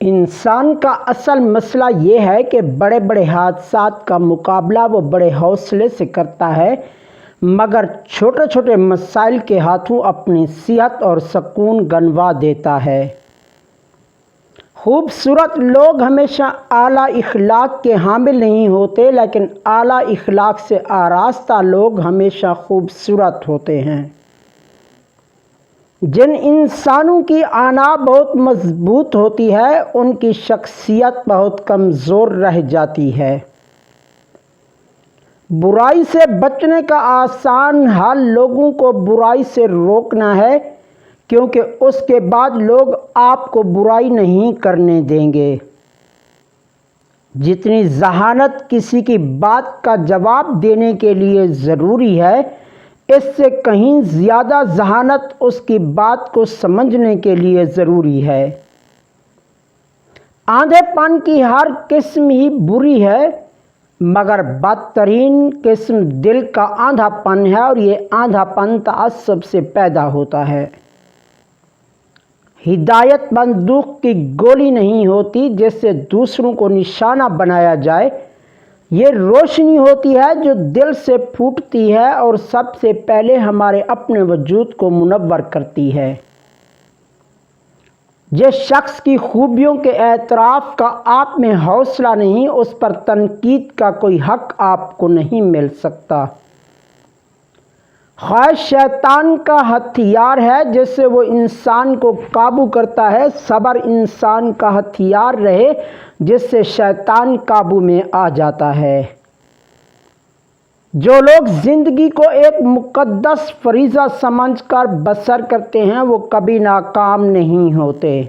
انسان کا اصل مسئلہ یہ ہے کہ بڑے بڑے حادثات کا مقابلہ وہ بڑے حوصلے سے کرتا ہے، مگر چھوٹے چھوٹے مسائل کے ہاتھوں اپنی صحت اور سکون گنوا دیتا ہے۔ خوبصورت لوگ ہمیشہ اعلیٰ اخلاق کے حامل نہیں ہوتے، لیکن اعلیٰ اخلاق سے آراستہ لوگ ہمیشہ خوبصورت ہوتے ہیں۔ جن انسانوں کی انا بہت مضبوط ہوتی ہے، ان کی شخصیت بہت کمزور رہ جاتی ہے۔ برائی سے بچنے کا آسان حل لوگوں کو برائی سے روکنا ہے، کیونکہ اس کے بعد لوگ آپ کو برائی نہیں کرنے دیں گے۔ جتنی ذہانت کسی کی بات کا جواب دینے کے لیے ضروری ہے، اس سے کہیں زیادہ ذہانت اس کی بات کو سمجھنے کے لیے ضروری ہے۔ آندھے پن کی ہر قسم ہی بری ہے، مگر بدترین قسم دل کا آندھا پن ہے، اور یہ آندھا پن تعصب سے پیدا ہوتا ہے۔ ہدایت بندوق کی گولی نہیں ہوتی جس سے دوسروں کو نشانہ بنایا جائے، یہ روشنی ہوتی ہے جو دل سے پھوٹتی ہے اور سب سے پہلے ہمارے اپنے وجود کو منور کرتی ہے۔ جس شخص کی خوبیوں کے اعتراف کا آپ میں حوصلہ نہیں، اس پر تنقید کا کوئی حق آپ کو نہیں مل سکتا۔ خواہش شیطان کا ہتھیار ہے جس سے وہ انسان کو قابو کرتا ہے، صبر انسان کا ہتھیار رہے جس سے شیطان قابو میں آ جاتا ہے۔ جو لوگ زندگی کو ایک مقدس فریضہ سمجھ کر بسر کرتے ہیں، وہ کبھی ناکام نہیں ہوتے۔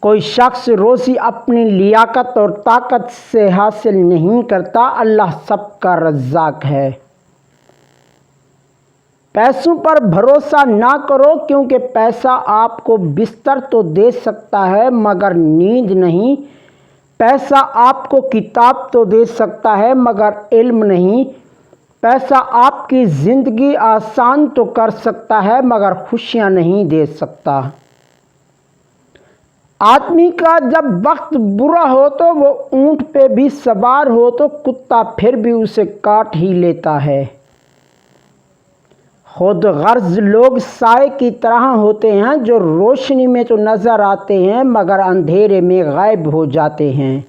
کوئی شخص روزی اپنی لیاقت اور طاقت سے حاصل نہیں کرتا، اللہ سب کا رزاق ہے۔ پیسوں پر بھروسہ نہ کرو، کیونکہ پیسہ آپ کو بستر تو دے سکتا ہے مگر نیند نہیں۔ پیسہ آپ کو کتاب تو دے سکتا ہے مگر علم نہیں۔ پیسہ آپ کی زندگی آسان تو کر سکتا ہے مگر خوشیاں نہیں دے سکتا۔ آدمی کا جب وقت برا ہو تو وہ اونٹ پہ بھی سوار ہو تو کتا پھر بھی اسے کاٹ ہی لیتا ہے۔ خود غرض لوگ سائے کی طرح ہوتے ہیں جو روشنی میں تو نظر آتے ہیں مگر اندھیرے میں غائب ہو جاتے ہیں۔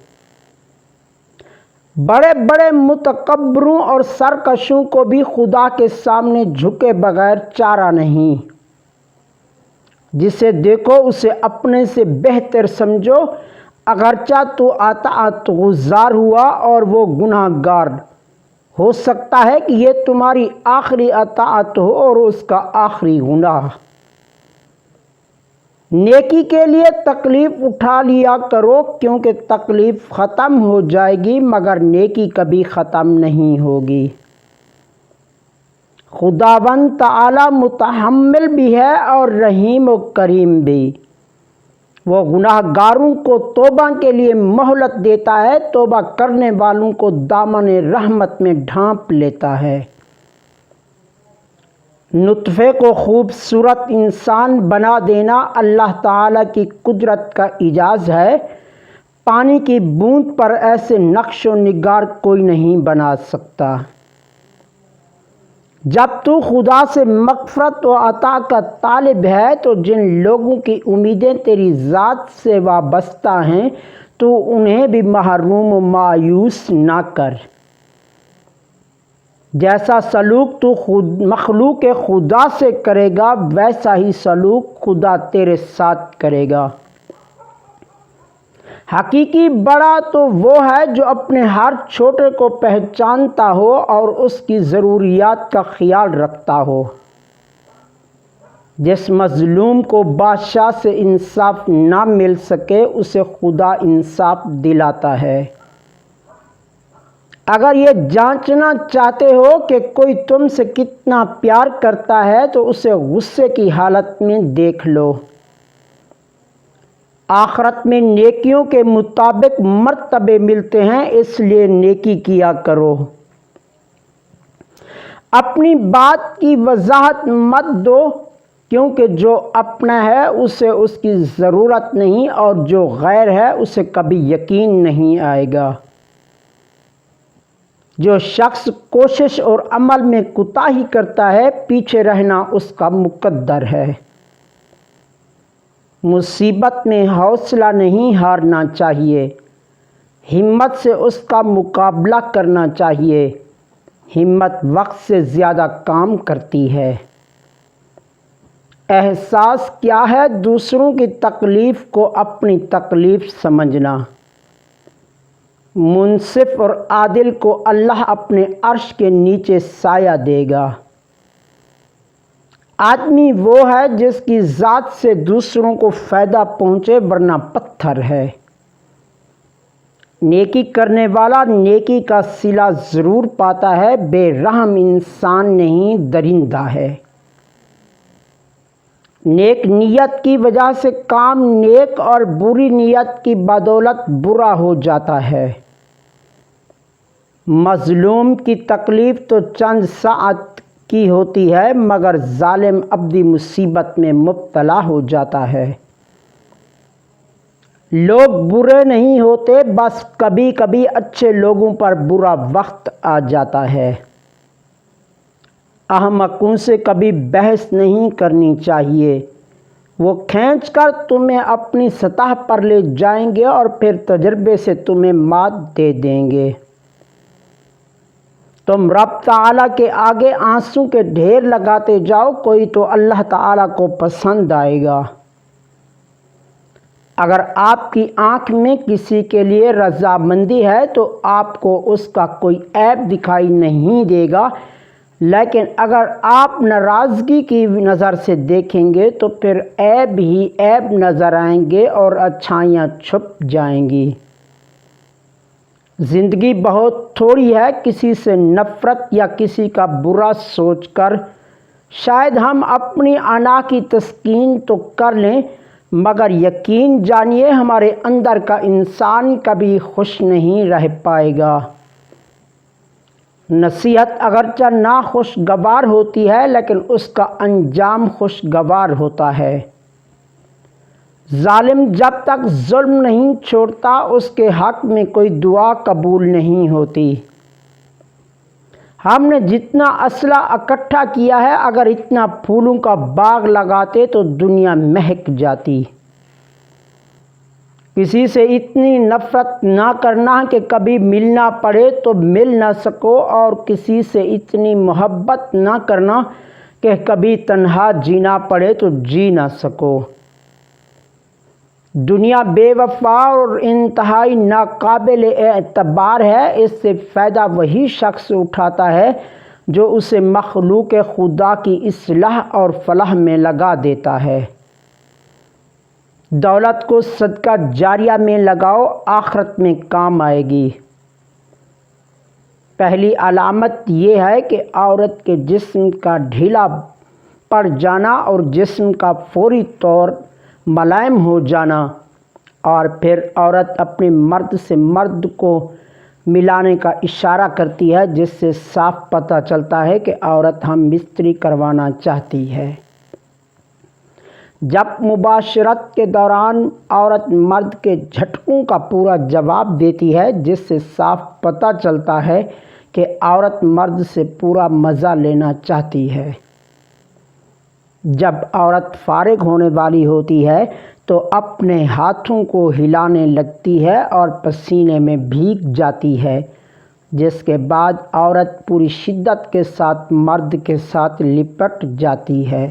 بڑے بڑے متکبروں اور سرکشوں کو بھی خدا کے سامنے جھکے بغیر چارہ نہیں۔ جسے دیکھو اسے اپنے سے بہتر سمجھو، اگرچہ تو اطاعت گزار ہوا اور وہ گناہ گار۔ ہو سکتا ہے کہ یہ تمہاری آخری اطاعت ہو اور اس کا آخری گناہ۔ نیکی کے لیے تکلیف اٹھا لیا کرو، کیونکہ تکلیف ختم ہو جائے گی مگر نیکی کبھی ختم نہیں ہوگی۔ خداوند تعالی متحمل بھی ہے اور رحیم و کریم بھی۔ وہ گناہ گاروں کو توبہ کے لیے مہلت دیتا ہے، توبہ کرنے والوں کو دامن رحمت میں ڈھانپ لیتا ہے۔ نطفے کو خوبصورت انسان بنا دینا اللہ تعالی کی قدرت کا اعجاز ہے۔ پانی کی بوند پر ایسے نقش و نگار کوئی نہیں بنا سکتا۔ جب تو خدا سے مغفرت و عطا کا طالب ہے تو جن لوگوں کی امیدیں تیری ذات سے وابستہ ہیں تو انہیں بھی محروم و مایوس نہ کر۔ جیسا سلوک تو مخلوق خدا سے کرے گا، ویسا ہی سلوک خدا تیرے ساتھ کرے گا۔ حقیقی بڑا تو وہ ہے جو اپنے ہر چھوٹے کو پہچانتا ہو اور اس کی ضروریات کا خیال رکھتا ہو۔ جس مظلوم کو بادشاہ سے انصاف نہ مل سکے اسے خدا انصاف دلاتا ہے۔ اگر یہ جانچنا چاہتے ہو کہ کوئی تم سے کتنا پیار کرتا ہے تو اسے غصے کی حالت میں دیکھ لو۔ آخرت میں نیکیوں کے مطابق مرتبے ملتے ہیں، اس لیے نیکی کیا کرو۔ اپنی بات کی وضاحت مت دو، کیونکہ جو اپنا ہے اسے اس کی ضرورت نہیں، اور جو غیر ہے اسے کبھی یقین نہیں آئے گا۔ جو شخص کوشش اور عمل میں کوتاہی کرتا ہے، پیچھے رہنا اس کا مقدر ہے۔ مصیبت میں حوصلہ نہیں ہارنا چاہیے، ہمت سے اس کا مقابلہ کرنا چاہیے۔ ہمت وقت سے زیادہ کام کرتی ہے۔ احساس کیا ہے؟ دوسروں کی تکلیف کو اپنی تکلیف سمجھنا۔ منصف اور عادل کو اللہ اپنے عرش کے نیچے سایہ دے گا۔ آدمی وہ ہے جس کی ذات سے دوسروں کو فائدہ پہنچے، ورنہ پتھر ہے۔ نیکی کرنے والا نیکی کا صلہ ضرور پاتا ہے، بے رحم انسان نہیں درندہ ہے۔ نیک نیت کی وجہ سے کام نیک اور بری نیت کی بدولت برا ہو جاتا ہے۔ مظلوم کی تکلیف تو چند ساعت کی ہوتی ہے، مگر ظالم ابدی مصیبت میں مبتلا ہو جاتا ہے۔ لوگ برے نہیں ہوتے، بس کبھی کبھی اچھے لوگوں پر برا وقت آ جاتا ہے۔ احمقوں سے کبھی بحث نہیں کرنی چاہیے، وہ کھینچ کر تمہیں اپنی سطح پر لے جائیں گے اور پھر تجربے سے تمہیں مات دے دیں گے۔ تم رب تعالیٰ کے آگے آنسو کے ڈھیر لگاتے جاؤ، کوئی تو اللہ تعالیٰ کو پسند آئے گا۔ اگر آپ کی آنکھ میں کسی کے لیے رضامندی ہے تو آپ کو اس کا کوئی عیب دکھائی نہیں دے گا، لیکن اگر آپ ناراضگی کی نظر سے دیکھیں گے تو پھر عیب ہی عیب نظر آئیں گے اور اچھائیاں چھپ جائیں گی۔ زندگی بہت تھوڑی ہے، کسی سے نفرت یا کسی کا برا سوچ کر شاید ہم اپنی انا کی تسکین تو کر لیں، مگر یقین جانیے ہمارے اندر کا انسان کبھی خوش نہیں رہ پائے گا۔ نصیحت اگرچہ ناخوشگوار ہوتی ہے، لیکن اس کا انجام خوشگوار ہوتا ہے۔ ظالم جب تک ظلم نہیں چھوڑتا، اس کے حق میں کوئی دعا قبول نہیں ہوتی۔ ہم نے جتنا اسلحہ اکٹھا کیا ہے، اگر اتنا پھولوں کا باغ لگاتے تو دنیا مہک جاتی۔ کسی سے اتنی نفرت نہ کرنا کہ کبھی ملنا پڑے تو مل نہ سکو، اور کسی سے اتنی محبت نہ کرنا کہ کبھی تنہا جینا پڑے تو جی نہ سکو۔ دنیا بے وفا اور انتہائی ناقابل اعتبار ہے، اس سے فائدہ وہی شخص اٹھاتا ہے جو اسے مخلوق خدا کی اصلاح اور فلاح میں لگا دیتا ہے۔ دولت کو صدقہ جاریہ میں لگاؤ، آخرت میں کام آئے گی۔ پہلی علامت یہ ہے کہ عورت کے جسم کا ڈھیلا پڑ جانا اور جسم کا فوری طور ملائم ہو جانا، اور پھر عورت اپنے مرد سے مرد کو ملانے کا اشارہ کرتی ہے، جس سے صاف پتہ چلتا ہے کہ عورت ہم بستری کروانا چاہتی ہے۔ جب مباشرت کے دوران عورت مرد کے جھٹکوں کا پورا جواب دیتی ہے، جس سے صاف پتہ چلتا ہے کہ عورت مرد سے پورا مزہ لینا چاہتی ہے۔ جب عورت فارغ ہونے والی ہوتی ہے تو اپنے ہاتھوں کو ہلانے لگتی ہے اور پسینے میں بھیگ جاتی ہے، جس کے بعد عورت پوری شدت کے ساتھ مرد کے ساتھ لپٹ جاتی ہے۔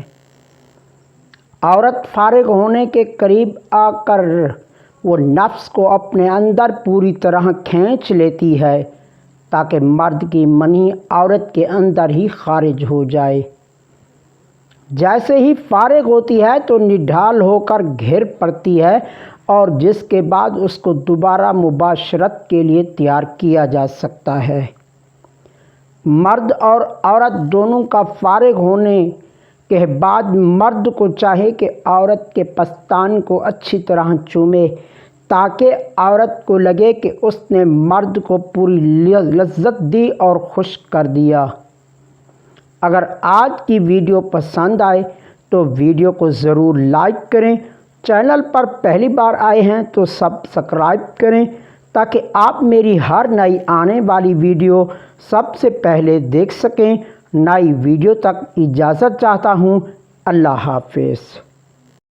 عورت فارغ ہونے کے قریب آ کر وہ نفس کو اپنے اندر پوری طرح کھینچ لیتی ہے، تاکہ مرد کی منی عورت کے اندر ہی خارج ہو جائے۔ جیسے ہی فارغ ہوتی ہے تو نڈھال ہو کر گھر پڑتی ہے، اور جس کے بعد اس کو دوبارہ مباشرت کے لیے تیار کیا جا سکتا ہے۔ مرد اور عورت دونوں کا فارغ ہونے کے بعد مرد کو چاہے کہ عورت کے پستان کو اچھی طرح چومے، تاکہ عورت کو لگے کہ اس نے مرد کو پوری لذت دی اور خوش کر دیا۔ اگر آج کی ویڈیو پسند آئے تو ویڈیو کو ضرور لائک کریں، چینل پر پہلی بار آئے ہیں تو سبسکرائب کریں تاکہ آپ میری ہر نئی آنے والی ویڈیو سب سے پہلے دیکھ سکیں۔ نئی ویڈیو تک اجازت چاہتا ہوں۔ اللہ حافظ۔